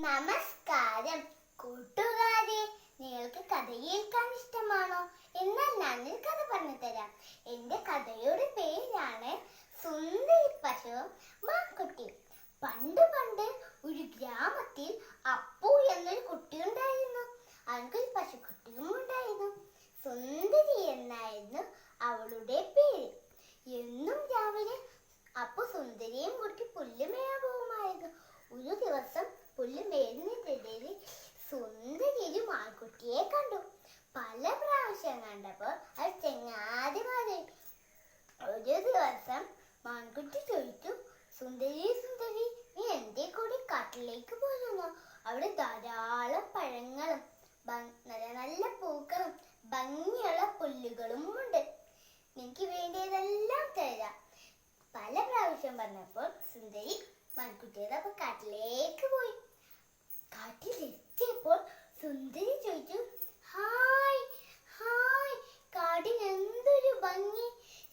നമസ്കാരം കൂട്ടുകാരെ, നിങ്ങൾക്ക് കഥ കേൾക്കാൻ ഇഷ്ടമാണോ? എന്നാൽ ഞാനൊരു കഥ പറഞ്ഞു തരാം. എന്റെ കഥയുടെ പേരാണ് സുന്ദരി പശുവും മാൻകുട്ടിയും. പണ്ട് പണ്ട് ഒരു ഗ്രാമത്തിൽ അപ്പു എന്നൊരു കുട്ടി ഉണ്ടായിരുന്നു. അവൾക്കൊരു പശുക്കുട്ടിയും ഉണ്ടായിരുന്നു. സുന്ദരി എന്നായിരുന്നു അവളുടെ പേര്. എന്നും രാവിലെ അപ്പു സുന്ദരിയും കുട്ടി പുല്ല് മേയാൻ പോകുമായിരുന്നു. ഒരു ദിവസം പുല്ല് മേയുന്നതിനിടയിൽ സുന്ദരി ഒരു മാൻകുട്ടിയെ കണ്ടു. പല പ്രാവശ്യം കണ്ടപ്പോൾ അത് ചെങ്ങാതി മാറി. ഒരു ദിവസം മാൻകുട്ടി ചോദിച്ചു, സുന്ദരി സുന്ദരി, നീ എന്റെ കൂടെ കാട്ടിലേക്ക് പോരുന്നോ? അവിടെ ധാരാളം പഴങ്ങളും നല്ല നല്ല പൂക്കളും ഭംഗിയുള്ള പുല്ലുകളും ഉണ്ട്. എനിക്ക് വേണ്ടിയതെല്ലാം തരാം. പല പ്രാവശ്യം പറഞ്ഞപ്പോൾ സുന്ദരി മാൻകുട്ടിയുടെ കാട്ടിലേക്ക് പോയി. കാട്ടിലെത്തിയപ്പോൾ സുന്ദരി ചോദിച്ചു, ഹായ് ഹായ്, കാടിന് എന്തൊരു ഭംഗി!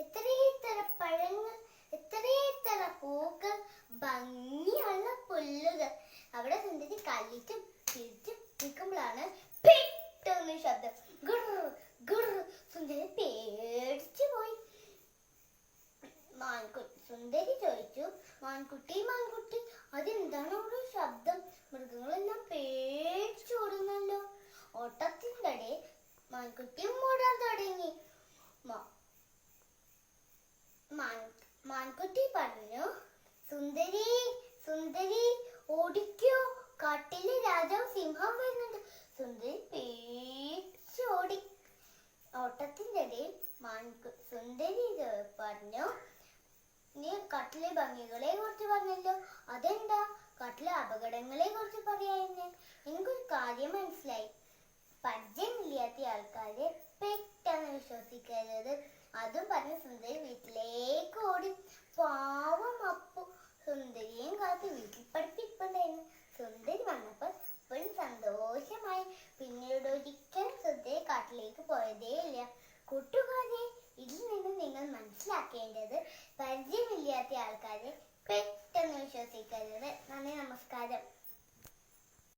എത്രയെത്ര പഴങ്ങൾ, എത്രയെത്ര പൂക്കൾ, ഭംഗിയുള്ള പുല്ലുകൾ. അവിടെ സുന്ദരി കല്ലിച്ച് തിരിച്ച് നിൽക്കുമ്പോഴാണ് പെട്ടെന്ന് ശബ്ദം. സുന്ദരി പേടിച്ചു പോയി. സുന്ദരി ചോദിച്ചു, മാൻകുട്ടി മാൻകുട്ടി, അതെന്താണ് അവിടെ ശബ്ദം? മൃഗങ്ങളെല്ലാം പേടിച്ചോടുന്നല്ലോ. ഓട്ടത്തിനിടെ മാൻകുട്ടിയും ഓടാൻ തുടങ്ങി. മാൻകുട്ടി പറഞ്ഞു, സുന്ദരി സുന്ദരി, ഓടിക്കോ, കാട്ടിലെ രാജാവ് സിംഹം വരുന്നുണ്ട്. സുന്ദരി പേടിച്ചോടി. ഓട്ടത്തിനിടെ സുന്ദരി പറഞ്ഞു, നീ കാട്ടിലെ ഭംഗികളെ കുറിച്ച് പറഞ്ഞല്ലോ, അതെന്താ കാട്ടിലെ അപകടങ്ങളെ കുറിച്ച് പറയായിരുന്നേ? എനിക്കൊരു കാര്യം മനസ്സിലായി. പരിചയമില്ലാത്ത ആൾക്കാരെ പെട്ടെന്ന് വിശ്വസിക്കരുത്. അതും പറഞ്ഞ് സുന്ദരി വീട്ടിലേക്ക് ഓടി. പാവം അപ്പു സുന്ദരിയും കാത്ത് വീട്ടിൽ പഠിപ്പിപ്പുണ്ടായിരുന്നു. സുന്ദരി വന്നപ്പോൾ എപ്പോഴും സന്തോഷമായി. പിന്നീട് ഒരിക്കലും സുന്ദരി കാട്ടിലേക്ക് പോയതേ ഇല്ല. കൂട്ടുകാരെ, ഇതിൽ നിന്ന് നിങ്ങൾ മനസ്സിലാക്കേണ്ടത് പരിചയമില്ലാത്ത ആൾക്കാരെ പെട്ടെന്ന് വിശ്വസിക്കരുത്. നന്ദി, നമസ്കാരം.